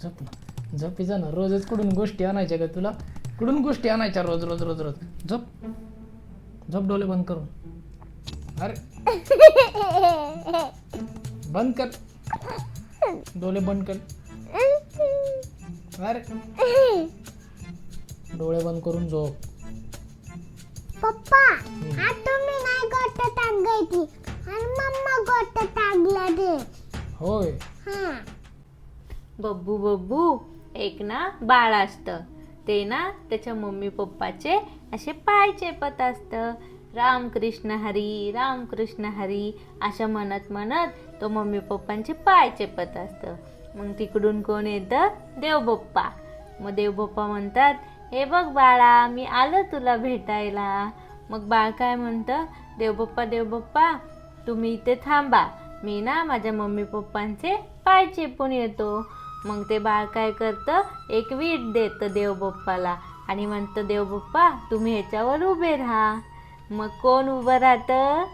झोप ना, झोपी जा ना. रोजच कुठून गोष्टी आणायच्या का तुला? कुठून गोष्टी आणायच्या रोज रोज रोज रोज? झोप झोप, डोळे बंद करून. अरे बंद कर, डोळे बंद कर. अरे डोळे बंद करून झोप. पप्पा आज तुम्ही नाही गोष्ट सांगायची आणि मम्मा गोष्ट सांगला दे. होय. हा बब्बू बब्बू एक ना बाळ असतं. ते ना त्याच्या मम्मी पप्पाचे असे पाय चेपत असतं. रामकृष्ण हरी अशा म्हणत म्हणत तो मम्मी पप्पांचे पाय चेपत असतं. मग तिकडून कोण येतं? देवबाप्पा. मग देवबाप्पा म्हणतात, हे बघ बाळा, मी आलो तुला भेटायला. मग बाळ काय म्हणतं? देवबाप्पा तुम्ही इथे थांबा, मी ना माझ्या मम्मी पप्पांचे पाय चेपून येतो. मग ते बाळ काय करतं? एक वीट देतं देवबाप्पाला आणि म्हणतं, देवबाप्पा तुम्ही ह्याच्यावर उभे राहा. मग कोण उभं राहतं?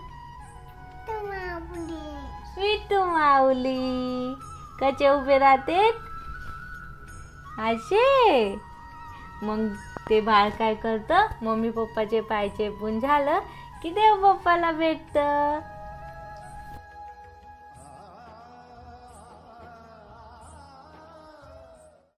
विठू माऊली. कसे उभे राहते? असे. मग ते बाळ काय करतं? मम्मी पप्पाचे पाय चेपून झालं की देवबाप्पाला भेटतं.